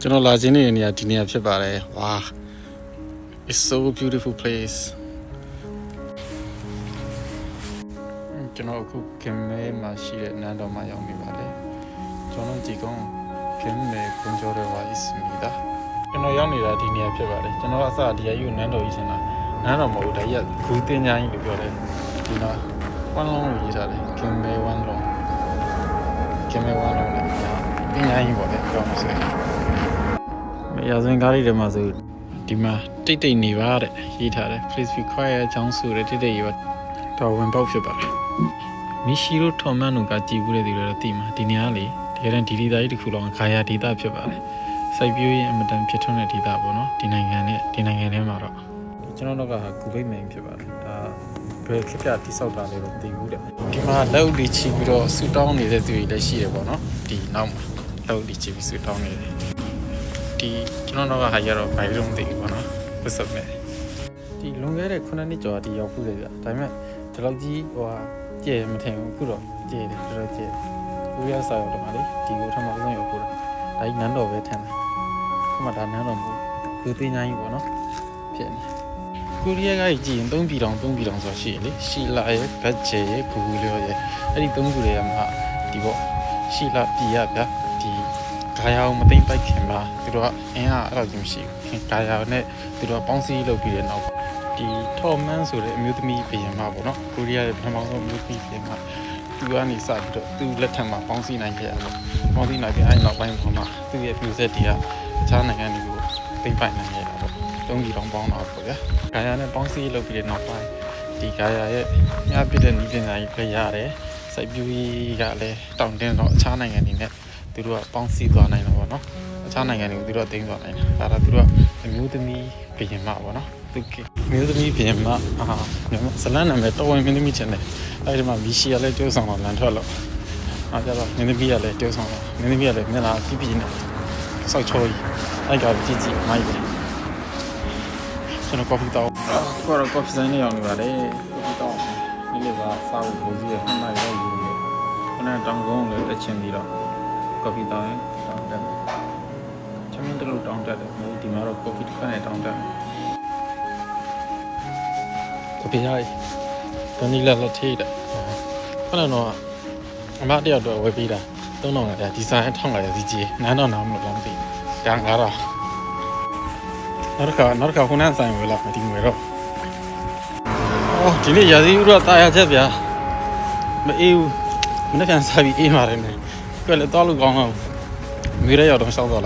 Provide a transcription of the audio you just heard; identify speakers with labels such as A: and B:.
A: ကျွန်တော်လာခြင်းနေနေရာဒီနေရာဖြစ်ပါတယ် wow it's so beautiful place ကျွန်တော်အခုခင်မဲမှာရှိတဲ့နန်းတော်မှာရောက်နေပါတယ်ကျွန်တော်ဒီကောင်ခင်မဲကွန်ဂျော်ရဝါ 있습니다ကျွန်တော်ရောက်နေတာဒီနေရာဖြစ်ပါတယ်ကျွန်တော်အစဒီအယူနန်းတော်ကြီးရှင်လားနန်းတော်မဟုတ်ဒါကြီးကဂူတင်ညာကြီးလို့ပြောတယ်ဒီမှာဝမ်းလုံးလို့ရေးထားတယ်ခင်မဲဝမ်းလုံးခင်မဲဝမ်းလုံးလည်းတင်ညာကြီးပေါ့လေပြောမှဆိုရင်ရာဇဝင်ကားလေးတွေမှာဆိုဒီမှာတိတ်တိတ်နေပါတဲ့ရေးထားတယ် please be quiet အကြောင်းဆိုတဲ့တိတ်တိတ်ရေးပါတော့ဝင်ပေါက်ဖြစ်ပါတယ်မီရှီရိုထော်မန်တို့ကကြည်ဘူးတဲ့သူတွေတော့သိမှာဒီနေရာလေတကယ်တမ်းဒီဒေသကြီးတစ်ခုလုံးခါယာဒေသဖြစ်ပါတယ်စိုက်ပျိုးရေးအမတန်ဖြစ်ထွန်းတဲ့ဒေသပေါ့နော်ဒီနိုင်ငံထဲမှာတော့ကျွန်တော်တို့ကကူဘိတ်မိန်ဖြစ်ပါတယ်ဒါဘယ်ခေတ်ကတိဆောက်တာလဲတော့မသိဘူးတဲ့ဒီမှာလက်ဥတီချီပြီးတော့ဆူတောင်းနေတဲ့သူတွေလည်းရှိတယ်ပေါ့နော်ဒီနောက်မှာလက်ဥတီချီပြီးဆူတောင်းနေတယ်ဒီကျွန်တော်တို့ကဟာရတော့ဘိုင်လုံးသိဘူးပေါ့နော်ပတ်စပ်မယ်ဒီလွန်ခဲ့တဲ့9နှစ်ကျော်ဒီရောက်ဖူးတယ်ဗျဒါပေမဲ့ဒီလောက်ကြီးကြဲမထင်ဘူးအခုတော့ကြဲတယ်တော်တော်ကြဲဦးရစာရောက်တော့မလေးဒီကိုထမအောင်ရောက်ဖူးတာဒါကြီးနန်းတော်ပဲထင်တယ်ခုမှဒါနန်းတော်မဟုတ်ဘူးသိညာကြီးပေါ့နော်ဖြစ်နေကိုရီးယားကကြည့်ရင်3ပြည်တောင်ဆိုရှိရလေရှီလာရဲ့ဘတ်ဂျေရဲ့ဂူဂူလျော်ရဲ့အဲ့ဒီ3ခုတွေကမှဒီပေါ့ရှီလာပြည်ရဗျဒီဂါယာကိုမသိမ့်ပိုက်ခင်မှာသူတို့ကအင်းအားအဲ့လိုမရှိဘူးဂါယာနဲ့သူတို့ပေါင်းစည်းလုပ်ပြီးတဲ့နောက်ဒီထော်မန်ဆိုတဲ့အမျိုးသမီးဘုရင်မပေါ့နော်ကိုရီးယားရဲ့ပထမဆုံးအမျိုးသမီးဘုရင်မသူကနေစပြီးတော့သူလက်ထက်မှာပေါင်းစည်းနိုင်ခဲ့တယ်ပေါင်းစည်းနိုင်ပြီးအဲ့နောက်ပိုင်းမှာသူ့ရဲ့မျိုးဆက်တွေကအခြားနိုင်ငံတွေကိုသိမ့်ပိုက်နိုင်ခဲ့တာပေါ့3ပြည်တောင်ပေါင်းတာပေါ့ဗျာဂါယာနဲ့ပေါင်းစည်းလုပ်ပြီးတဲ့နောက်ပိုင်းဒီဂါယာရဲ့ညပြတဲ့နည်းပညာကြီးပဲရတယ်စိုက်ပျိုးရေးကလည်းတောင်တင်းတော့အခြားနိုင်ငံတွေနဲ့သူတို့ကပေါင်းစည်းသွားနိုင်တယ်ပေါ့နော်အခြားနိုင်ငံတွေကိုသူတို့သိမ်းသွားနိုင်တယ်ဒါတော့သူတို့ကအမျိုးသမီးဘုရင်မပေါ့နော်သူအမျိုးသမီးဘုရင်မဇလန်းနာမည်တော်ဝင်မင်းသမီးချင်တယ်အဲ့ဒီမှာမီရှီကလည်းကျိုးဆောင်တော့လန်ထွက်လို့အားကြတော့မင်းသမီးကလည်းကျိုးဆောင်တော့မင်းသမီးကလည်းမျက်နှာပြပြနေဆောက်ချောကြီးအဲ့ကောင်ကြည့်ကြည့်မိုက်တယ်ကျွန်တော်ကော်ဖီတောင်းကိုရောကော်ဖီဆိုင်နဲ့ရောက်နေပါလေကော်ဖီတောင်းဒီလိုကစားဖို့ပိုပြီးဟိုမှာရောက်ယူနေခုနကတောင်ကုန်းလည်းတက်ချင်ပြီးတော့ကော်ဖီတောင်းရင်တောင်းတက်ချမင်းတလူတောင်းတက်တယ်ဒီမှာတော့ကော်ဖီတစ်ခါနဲ့တောင်းတက်ကော်ဖီဟိုင်းဗနီလာလက်ထေးတဲ့ခဏတော့အမတယောက်တော့ဝယ်ပေးတာ3000ရတယ်ဒီဆိုင်1500စီကြီးနန်းတော့နားမလို့မသိဒါ9000နောက်တစ်ခါခုနကဆိုင်ဝယ်လာဒီငွေတော့ဒီနေ့ရာသီဥတုတာယာချက်ဗျာမအေးဘူးမနေ့ကစားပြီးအေးပါတယ်နဲ့ကြွက်လည်းတော့လို့ကောင်းအောင်ငွေရရောက်တော့ရှောက်တော့လိုက်